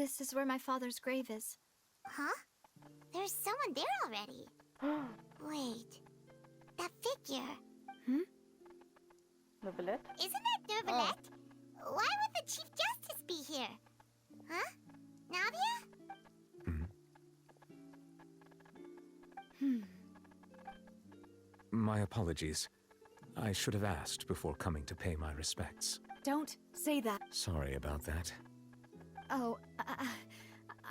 This is where my father's grave is. Huh? There's someone there already. Wait. That figure. Neuvillette? Isn't that Neuvillette? Why would the Chief Justice be here? Huh? Navia? My apologies. I should have asked before coming to pay my respects. Don't say that. Sorry about that. Oh,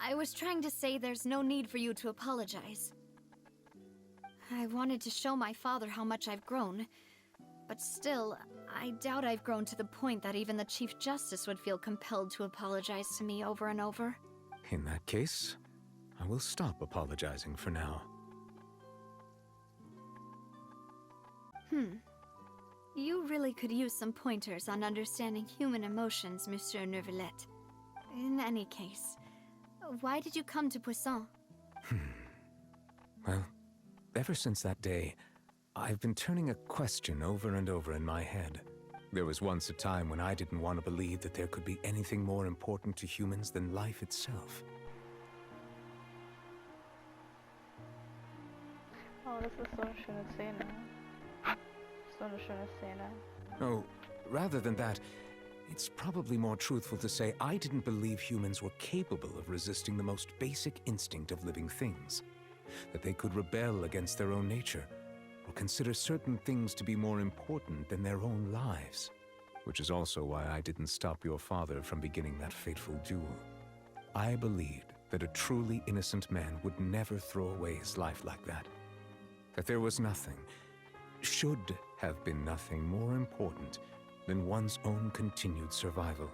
I was trying to say there's no need for you to apologize. I wanted to show my father how much I've grown, but still, I doubt I've grown to the point that even the Chief Justice would feel compelled to apologize to me over and over. In that case, I will stop apologizing for now. You really could use some pointers on understanding human emotions, Monsieur Neuvillette. In any case, why did you come to Poisson? Well, ever since that day, I've been turning a question over and over in my head. There was once a time when I didn't want to believe that there could be anything more important to humans than life itself. Oh, das ist so eine schöne Szene. So eine schöne Szene. Oh, rather than that, it's probably more truthful to say I didn't believe humans were capable of resisting the most basic instinct of living things. That they could rebel against their own nature, or consider certain things to be more important than their own lives. Which is also why I didn't stop your father from beginning that fateful duel. I believed that a truly innocent man would never throw away his life like that. That there was nothing, should have been nothing more important than one's own continued survival.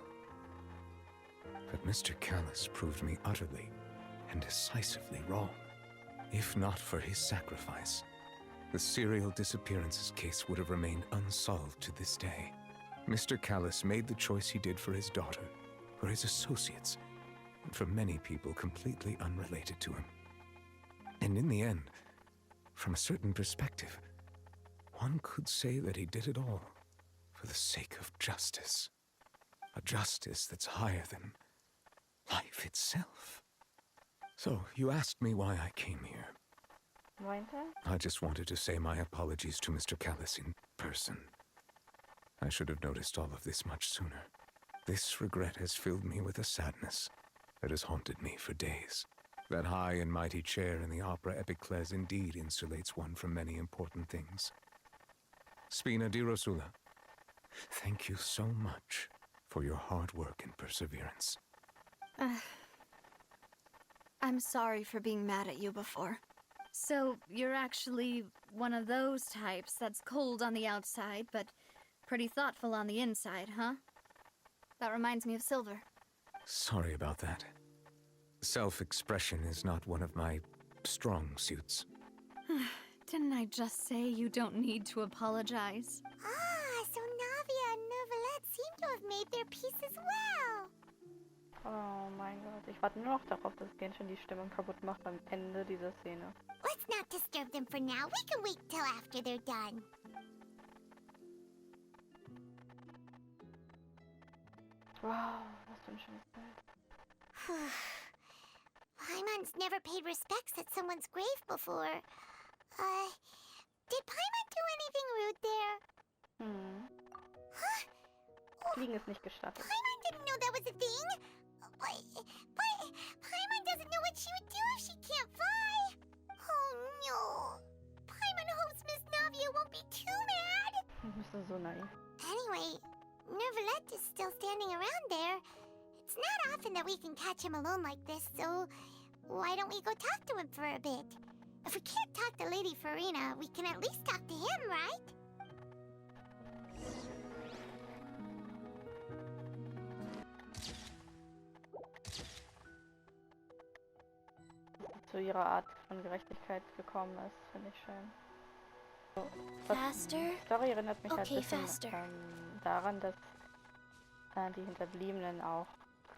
But Mr. Callis proved me utterly and decisively wrong. If not for his sacrifice, the serial disappearances case would have remained unsolved to this day. Mr. Callis made the choice he did for his daughter, for his associates, and for many people completely unrelated to him. And in the end, from a certain perspective, one could say that he did it all for the sake of justice. A justice that's higher than life itself. So, you asked me why I came here. Meinte? I just wanted to say my apologies to Mr. Callis in person. I should have noticed all of this much sooner. This regret has filled me with a sadness that has haunted me for days. That high and mighty chair in the opera Epiclese indeed insulates one from many important things. Spina di Rosula, thank you so much for your hard work and perseverance. I'm sorry for being mad at you before. So, you're actually one of those types that's cold on the outside, but pretty thoughtful on the inside, huh? That reminds me of Silver. Sorry about that. Self-expression is not one of my strong suits. Didn't I just say you don't need to apologize? Ah, so Navia and Neuvillette seem to have made their peace as well. Oh mein Gott, ich warte nur noch darauf, dass Genshin die Stimmung kaputt macht am Ende dieser Szene. Let's not disturb them for now. We can wait till after they're done. Wow, was für ein schönes Bild. Paimon's never paid respects at someone's grave before. Did Paimon do anything rude there? Huh? Fliegen ist nicht gestattet. Paimon didn't know that was a thing. But Paimon doesn't know what she would do if she can't fly. Oh no. Paimon hopes Miss Navia won't be too mad. Bist du so naiv. Anyway, Neuvillette is still standing around there. It's not often that we can catch him alone like this, so why don't we go talk to him for a bit? If we can't talk to Lady Farina, we can at least talk to him, right? Zu ihrer Art von Gerechtigkeit gekommen ist, finde ich schön. So, Faster? Die Story erinnert mich halt Okay, ein bisschen faster. daran, dass die Hinterbliebenen auch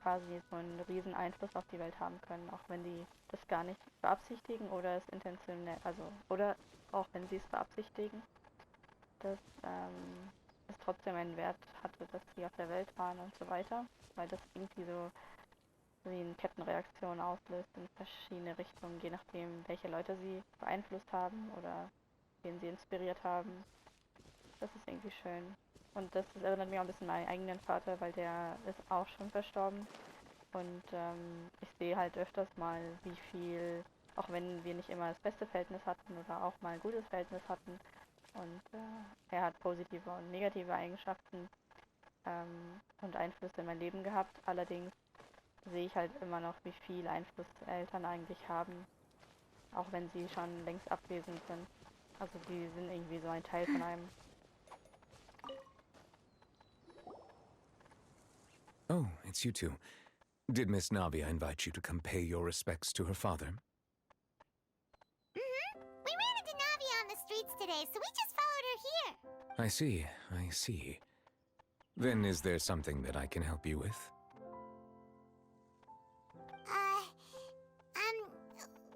quasi so einen riesen Einfluss auf die Welt haben können, auch wenn die das gar nicht beabsichtigen oder es intentionell, oder auch wenn sie es beabsichtigen, dass es trotzdem einen Wert hatte, dass sie auf der Welt waren und so weiter, weil das irgendwie so wie eine Kettenreaktion auslöst in verschiedene Richtungen, je nachdem, welche Leute sie beeinflusst haben oder wen sie inspiriert haben. Das ist irgendwie schön. Und das erinnert mich auch ein bisschen an meinen eigenen Vater, weil der ist auch schon verstorben. Und ich sehe halt öfters mal, wie viel, auch wenn wir nicht immer das beste Verhältnis hatten oder auch mal ein gutes Verhältnis hatten. Und er hat positive und negative Eigenschaften und Einflüsse in mein Leben gehabt. Allerdings sehe ich halt immer noch, wie viel Einfluss Eltern eigentlich haben, auch wenn sie schon längst abwesend sind. Also die sind irgendwie so ein Teil von einem. Oh, it's you two. Did Miss Navia invite you to come pay your respects to her father? Mm-hmm. We ran into Navia on the streets today, so we just followed her here. I see, I see. Then is there something that I can help you with?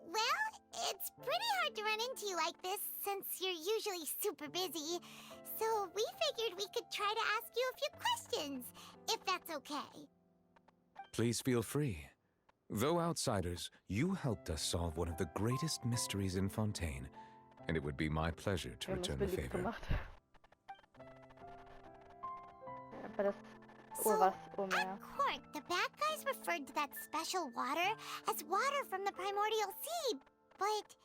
Well, it's pretty hard to run into you like this since you're usually super busy. So we figured we could try to ask you a few questions, if that's okay. Please feel free. Though outsiders, you helped us solve one of the greatest mysteries in Fontaine, and it would be my pleasure to Wir haben uns return the beliebt favor. gemacht. Aber das So, was, at Mehr. court, the bad guys referred to that special water as water from the primordial sea. But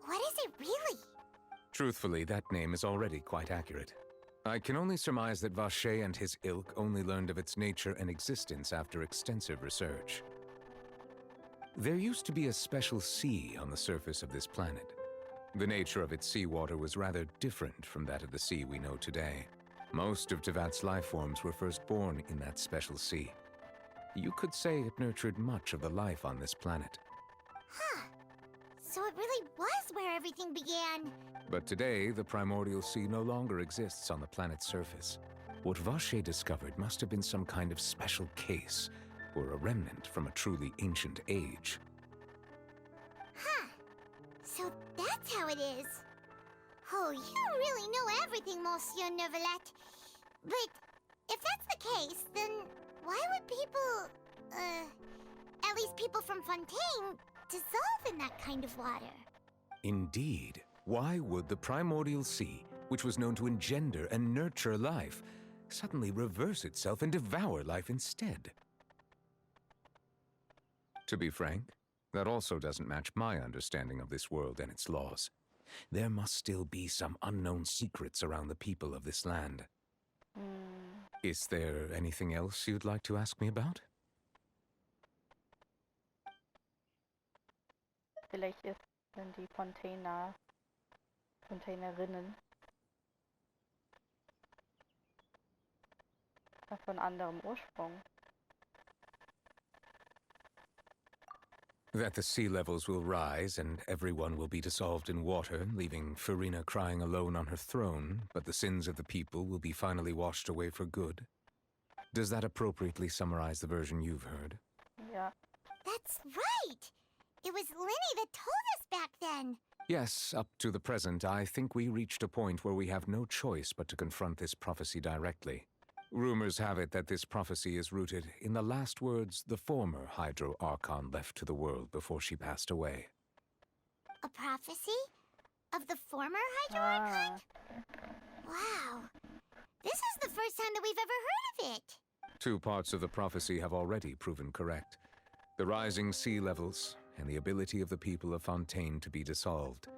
what is it really? Truthfully, that name is already quite accurate. I can only surmise that Vacher and his ilk only learned of its nature and existence after extensive research. There used to be a special sea on the surface of this planet. The nature of its seawater was rather different from that of the sea we know today. Most of Tevat's life forms were first born in that special sea. You could say it nurtured much of the life on this planet. Huh. So it really was where everything began. But today, the primordial sea no longer exists on the planet's surface. What Vacher discovered must have been some kind of special case, or a remnant from a truly ancient age. Huh. So that's how it is. Oh, you really know everything, Monsieur Neuvillette. But if that's the case, then why would people, at least people from Fontaine, dissolve in that kind of water? Indeed. Why would the primordial sea, which was known to engender and nurture life, suddenly reverse itself and devour life instead? To be frank, that also doesn't match my understanding of this world and its laws. There must still be some unknown secrets around the people of this land. Is there anything else you'd like to ask me about? Vielleicht sind die Containerinnen von anderem Ursprung. That the sea levels will rise and everyone will be dissolved in water, leaving Farina crying alone on her throne, but the sins of the people will be finally washed away for good. Does that appropriately summarize the version you've heard? Ja. That's right! It was Linny that told us back then. Yes, up to the present, I think we reached a point where we have no choice but to confront this prophecy directly. Rumors have it that this prophecy is rooted in the last words the former Hydro Archon left to the world before she passed away. A prophecy? Of the former Hydro Archon? Wow. This is the first time that we've ever heard of it. Two parts of the prophecy have already proven correct. The rising sea levels and the ability of the people of Fontaine to be dissolved.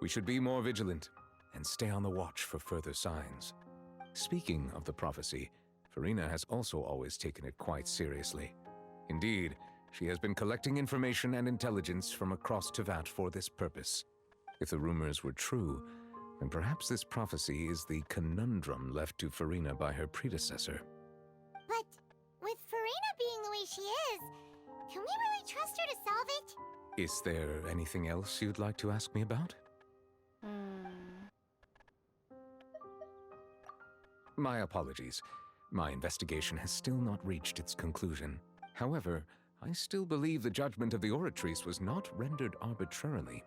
We should be more vigilant and stay on the watch for further signs. Speaking of the prophecy, Farina has also always taken it quite seriously. Indeed, she has been collecting information and intelligence from across Tevat for this purpose. If the rumors were true, then perhaps this prophecy is the conundrum left to Farina by her predecessor. But with Farina being the way she is, can we really trust her to solve it? Is there anything else you'd like to ask me about? My apologies. My investigation has still not reached its conclusion. However, I still believe the judgment of the Oratrice was not rendered arbitrarily.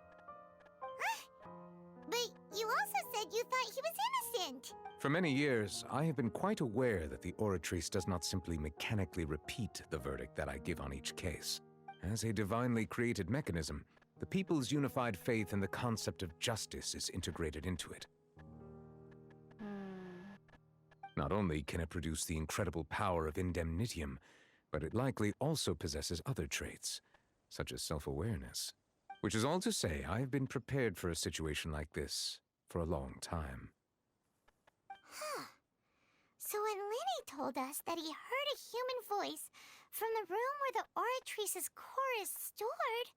But you also said you thought he was innocent. For many years, I have been quite aware that the Oratrice does not simply mechanically repeat the verdict that I give on each case. As a divinely created mechanism, the people's unified faith in the concept of justice is integrated into it. Not only can it produce the incredible power of indemnitium, but it likely also possesses other traits, such as self-awareness. Which is all to say, I have been prepared for a situation like this for a long time. Huh. So when Lenny told us that he heard a human voice from the room where the Oratrice's core is stored...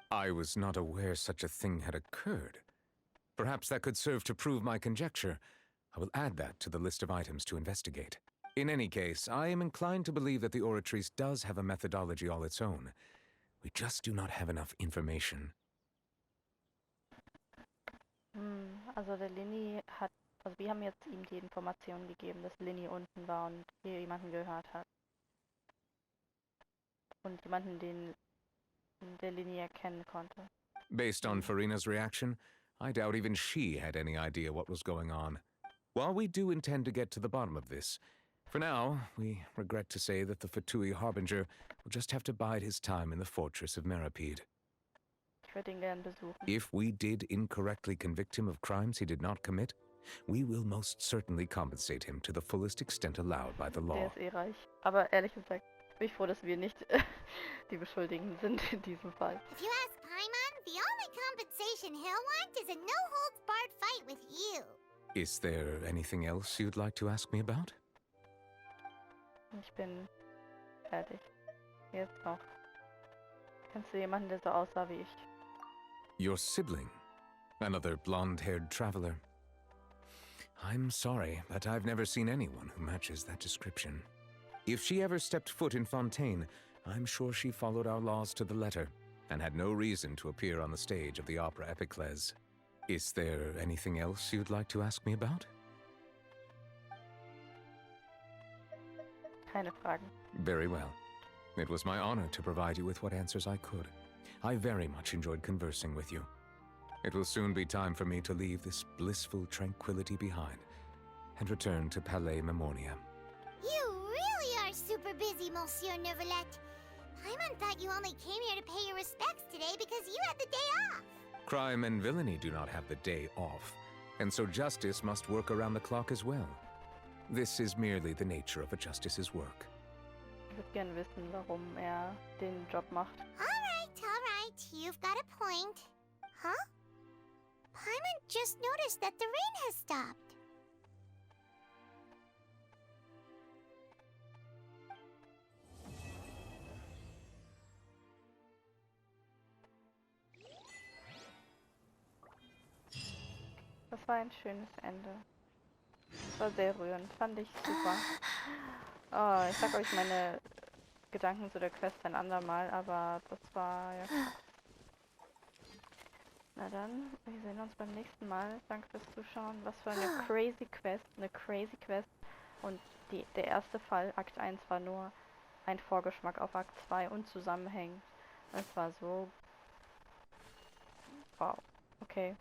I was not aware such a thing had occurred. Perhaps that could serve to prove my conjecture. I will add that to the list of items to investigate. In any case, I am inclined to believe that the Oratrice does have a methodology all its own. We just do not have enough information. Also der Lenny hat, also wir haben jetzt ihm die Information gegeben, dass Lenny unten war und hier jemanden gehört hat. Und jemanden, den der Lenny erkennen konnte. Based on Farina's reaction, I doubt even she had any idea what was going on. While we do intend to get to the bottom of this, for now, we regret to say that the Fatui Harbinger will just have to bide his time in the fortress of Meripede. Ich würde ihn gern besuchen. If we did incorrectly convict him of crimes he did not commit, we will most certainly compensate him to the fullest extent allowed by the Der law. ist eh reich. Aber ehrlich gesagt, bin ich froh, dass wir nicht die Beschuldigten sind in diesem Fall. If you ask Paimon, the only compensation he'll want is a no-holds-barred fight with you. Is there anything else you'd like to ask me about? Ich bin fertig. Jetzt noch. Kennst du jemanden, der so aussah wie ich? Your sibling? Another blonde-haired traveler? I'm sorry, but I've never seen anyone who matches that description. If she ever stepped foot in Fontaine, I'm sure she followed our laws to the letter, and had no reason to appear on the stage of the opera Epiclese. Is there anything else you'd like to ask me about? Keine Fragen. Very well. It was my honor to provide you with what answers I could. I very much enjoyed conversing with you. It will soon be time for me to leave this blissful tranquility behind and return to Palais Memoria. You really are super busy, Monsieur Neuvillette. Paimon thought you only came here to pay your respects today because you had the day off. Crime and villainy do not have the day off, and so justice must work around the clock as well. This is merely the nature of a justice's work. Ich würde gern wissen, warum den Job macht. All right. You've got a point. Huh? Paimon just noticed that the rain has stopped. Das war ein schönes Ende. Das war sehr rührend, fand ich super. Oh, ich sag euch meine Gedanken zu der Quest ein andermal, aber das war ja krass. Na dann, wir sehen uns beim nächsten Mal. Danke fürs Zuschauen. Was für eine crazy Quest. Und der erste Fall, Akt 1, war nur ein Vorgeschmack auf Akt 2 und Zusammenhängen. Es war so... Wow. Okay.